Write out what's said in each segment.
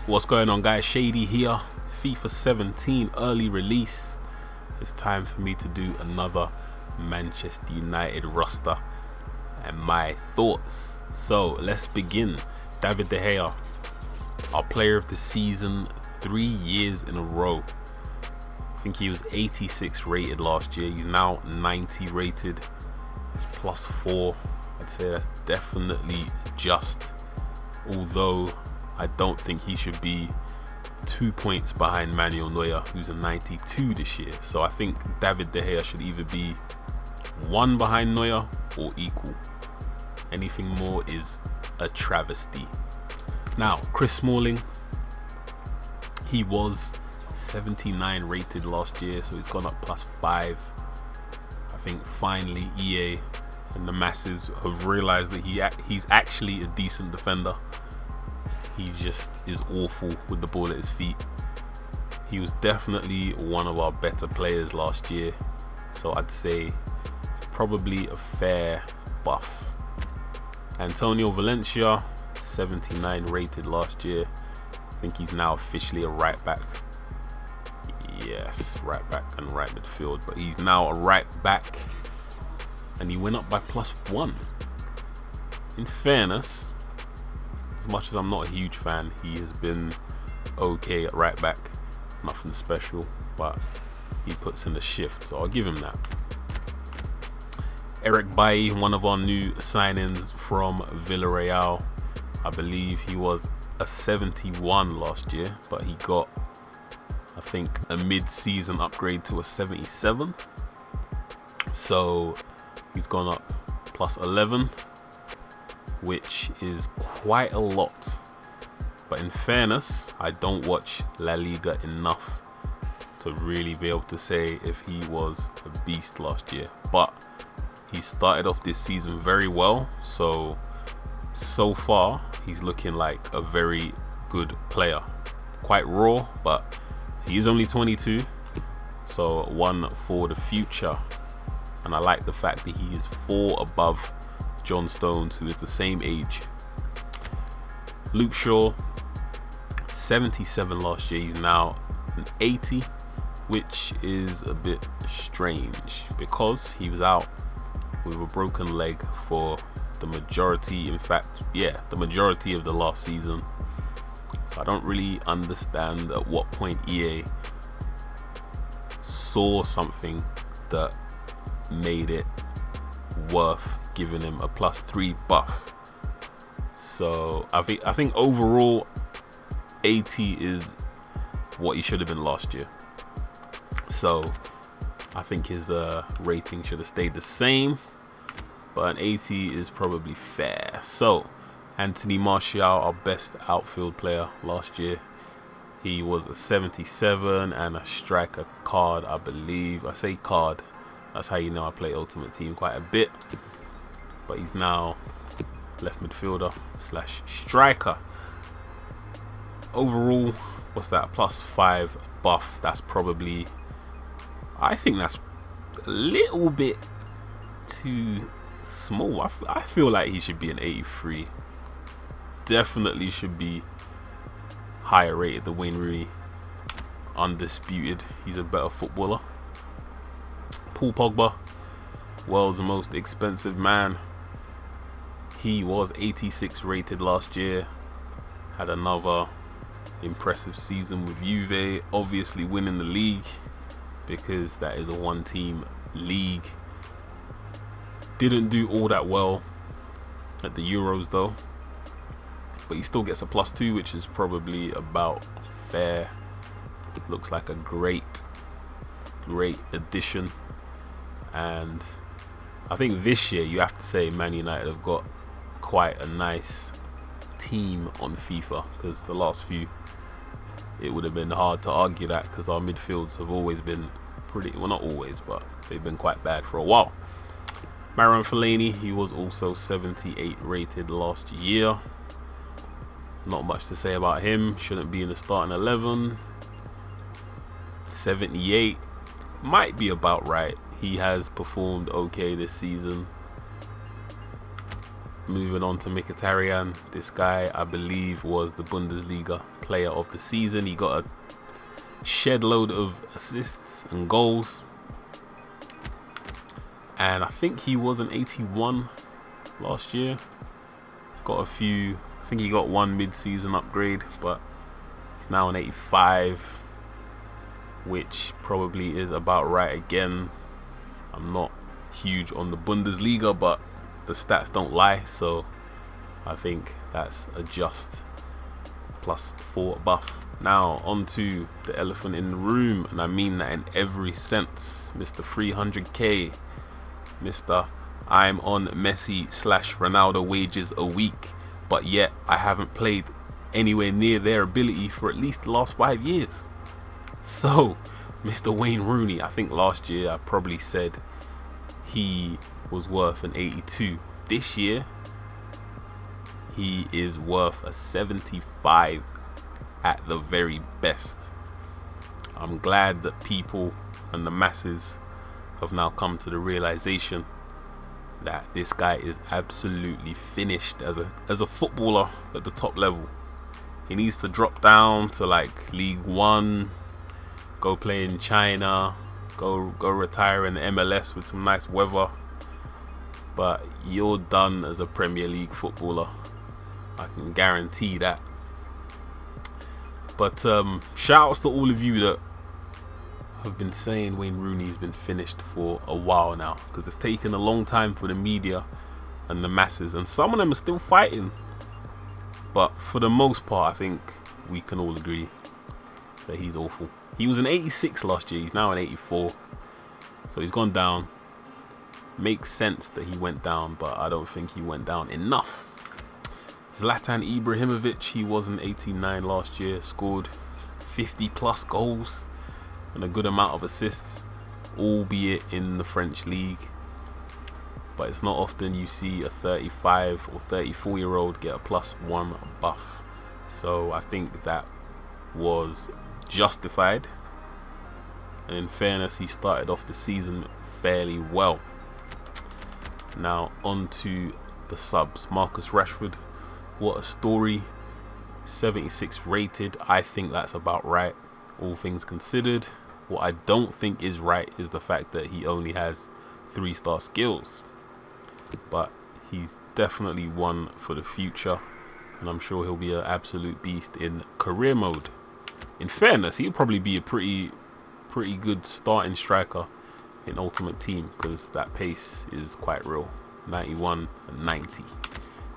What's going on, guys? Shady here. FIFA 17 early release. It's time for me to do another Manchester United roster and my thoughts. So let's begin. David De Gea, our player of the season 3 years in a row. I think he was 86 rated last year. He's now 90 rated. It's +4. I'd say that's definitely just. Although I don't think he should be 2 points behind Manuel Neuer, who's a 92 this year. So I think David De Gea should either be 1 behind Neuer or equal. Anything more is a travesty. Now, Chris Smalling, he was 79 rated last year, so he's gone up +5. I think finally EA and the masses have realized that he's actually a decent defender. He just is awful with the ball at his feet. He was definitely one of our better players last year, so I'd say probably a fair buff. Antonio Valencia, 79 rated last year. I think he's now officially a right back. Yes, right back and right midfield, but he's now a right back and he went up by +1. In fairness, as much as I'm not a huge fan, he has been okay at right back. Nothing special, but he puts in the shift, so I'll give him that. Eric Bailly, one of our new signings from Villarreal. I believe he was a 71 last year, but he got, I think, a mid-season upgrade to a 77. So he's gone up +11. Which is quite a lot, but in fairness, I don't watch La Liga enough to really be able to say if he was a beast last year, but he started off this season very well, so far he's looking like a very good player. Quite raw, but he is only 22, so one for the future. And I like the fact that he is 4 above John Stones, who is the same age. Luke Shaw, 77 last year. He's now an 80, which is a bit strange because he was out with a broken leg for the majority, in fact, the majority of the last season. So I don't really understand at what point EA saw something that made it worth giving him a +3 buff. So I think overall 80 is what he should have been last year. So I think his rating should have stayed the same, but an 80 is probably fair. So Anthony Martial, our best outfield player last year, he was a 77 and a striker card, I believe. I say card, that's how you know I play Ultimate Team quite a bit. But he's now left midfielder / striker. Overall, what's that? +5 buff. That's probably, I think that's a little bit too small. I feel like he should be an 83. Definitely should be higher rated than Wayne Rooney. Undisputed, he's a better footballer. Paul Pogba, world's most expensive man. He was 86 rated last year. Had another impressive season with Juve, obviously winning the league because that is a one-team league. Didn't do all that well at the Euros though, but he still gets a +2, which is probably about fair. Looks like a great addition. And I think this year you have to say Man United have got quite a nice team on FIFA, because the last few it would have been hard to argue that, because our midfields have always been pretty, well, not always, but they've been quite bad for a while. Marouane Fellaini, he was also 78 rated last year. Not much to say about him. Shouldn't be in the starting 11. 78 might be about right. He has performed okay this season. moving on to Mkhitaryan. This guy, I believe, was the Bundesliga player of the season. He got a shed load of assists and goals. And I think he was an 81 last year. Got a few, I think he got one mid-season upgrade, but he's now an 85, which probably is about right again. I'm not huge on the Bundesliga, but the stats don't lie, so I think that's a just +4 buff. Now on to the elephant in the room, and I mean that in every sense. Mr. 300k, Mr. I'm on Messi/Ronaldo wages a week, but yet I haven't played anywhere near their ability for at least the last 5 years. So Mr. Wayne Rooney, I think last year I probably said he was worth an 82. This year he is worth a 75 at the very best. I'm glad that people and the masses have now come to the realization that this guy is absolutely finished as a footballer at the top level. He needs to drop down to like League One, go play in China, go retire in the MLS with some nice weather. But you're done as a Premier League footballer, I can guarantee that. But shout outs to all of you that have been saying Wayne Rooney's been finished for a while now, because it's taken a long time for the media and the masses, and some of them are still fighting. But for the most part, I think we can all agree that he's awful. He was an 86 last year, he's now an 84, so he's gone down. Makes sense that he went down, but I don't think he went down enough. Zlatan Ibrahimovic, he was an 89 last year, scored 50 plus goals and a good amount of assists, albeit in the French league. But it's not often you see a 35 or 34 year old get a +1 buff, so I think that was justified. And in fairness, he started off the season fairly well. Now on to the subs. Marcus Rashford, what a story. 76 rated. I think that's about right, all things considered. What I don't think is right is the fact that he only has 3-star skills, but he's definitely one for the future, and I'm sure he'll be an absolute beast in career mode. In fairness, he'll probably be a pretty good starting striker in Ultimate Team, because that pace is quite real. 91 and 90.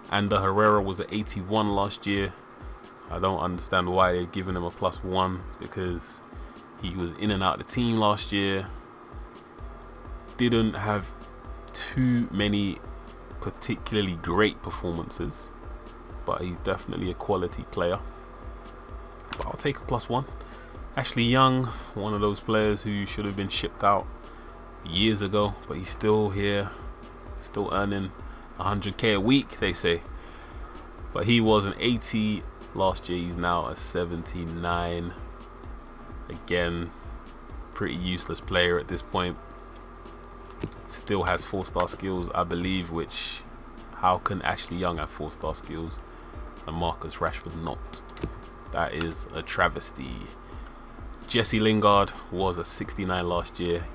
And the Herrera was at 81 last year. I don't understand why they're giving him a +1, because he was in and out of the team last year. Didn't have too many particularly great performances, but he's definitely a quality player. But I'll take a +1. Ashley Young, one of those players who should have been shipped out years ago, but he's still here, still earning 100k a week, they say. But he was an 80 last year, he's now a 79. Again, pretty useless player at this point. Still has 4-star skills, I believe, which, how can Ashley Young have 4-star skills and Marcus Rashford not? That is a travesty. Jesse Lingard was a 69 last year.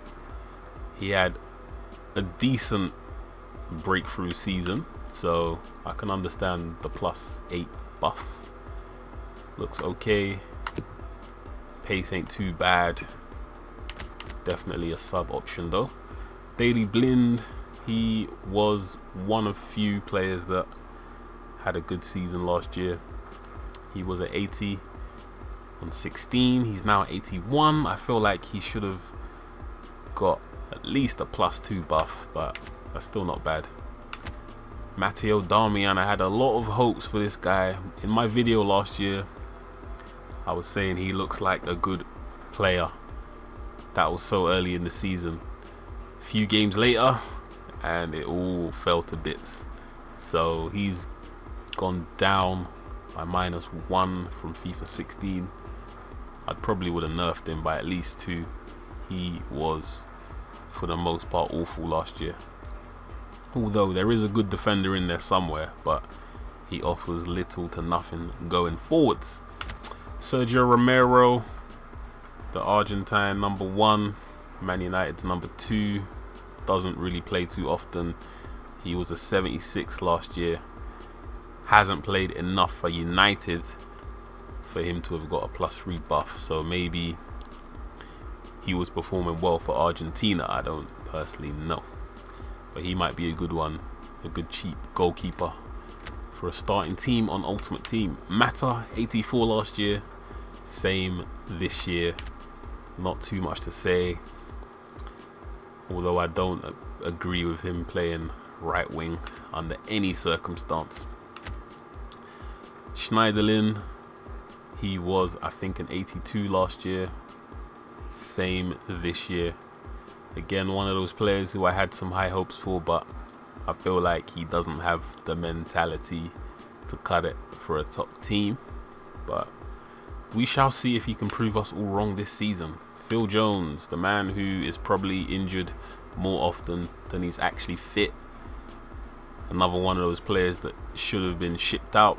He had a decent breakthrough season, so I can understand the +8 buff. Looks okay. Pace ain't too bad. Definitely a sub option though. Daley Blind, he was one of few players that had a good season last year. He was at 80 on 16. He's now at 81. I feel like he should have got at least a +2 buff, but that's still not bad. Matteo Darmian, I had a lot of hopes for this guy. In my video last year, I was saying he looks like a good player. That was so early in the season. A few games later, and it all fell to bits. So he's gone down by -1 from FIFA 16. I probably would have nerfed him by at least 2. He was, for the most part, awful last year. although there is a good defender in there somewhere, but he offers little to nothing going forwards. Sergio Romero, the Argentine number 1, Man United's number 2, doesn't really play too often. He was a 76 last year. Hasn't played enough for United for him to have got a +3 buff, so maybe he was performing well for Argentina. I don't personally know, but he might be a good one, a good cheap goalkeeper for a starting team on Ultimate Team. Mata, 84 last year, same this year. Not too much to say, although I don't agree with him playing right wing under any circumstance. Schneiderlin, he was I think an 82 last year, same this year. Again, one of those players who I had some high hopes for, but I feel like he doesn't have the mentality to cut it for a top team. But we shall see if he can prove us all wrong this season. Phil Jones, the man who is probably injured more often than he's actually fit. Another one of those players that should have been shipped out.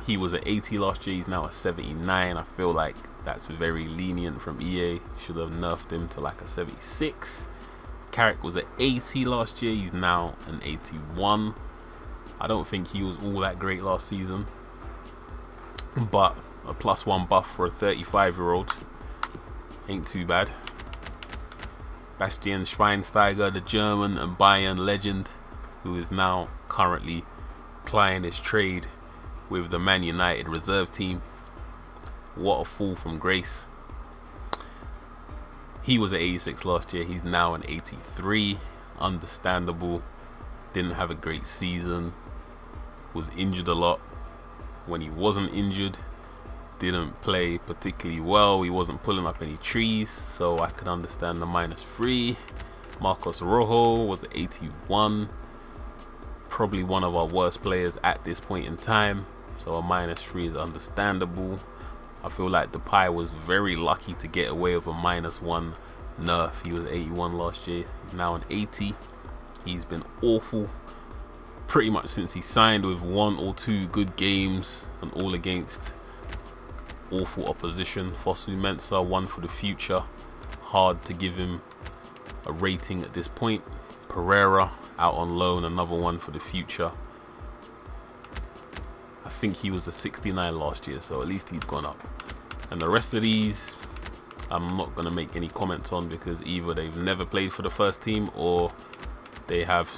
He was at 80 last year, he's now at 79. I feel like that's very lenient from EA. Should have nerfed him to like a 76. Carrick was at 80 last year, he's now an 81. I don't think he was all that great last season, but a +1 buff for a 35-year-old ain't too bad. Bastian Schweinsteiger, the German and Bayern legend, who is now currently plying his trade with the Man United reserve team. What a fall from grace. He was at 86 last year, he's now an 83. Understandable. Didn't have a great season. Was injured a lot. When he wasn't injured, didn't play particularly well. He wasn't pulling up any trees, so I could understand the -3. Marcos Rojo was at 81. Probably one of our worst players at this point in time, so a -3 is understandable. I feel like Depay was very lucky to get away with a -1 nerf. He was 81 last year, he's now an 80. He's been awful pretty much since he signed, with 1 or 2 good games and all against awful opposition. Fosu Mensah, one for the future. Hard to give him a rating at this point. Pereira out on loan, another one for the future. I think he was a 69 last year, so at least he's gone up. And the rest of these I'm not going to make any comments on, because either they've never played for the first team or they have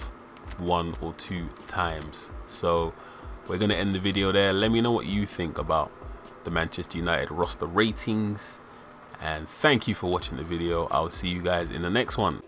1 or 2 times. So we're going to end the video there. Let me know what you think about the Manchester United roster ratings, and thank you for watching the video. I'll see you guys in the next one.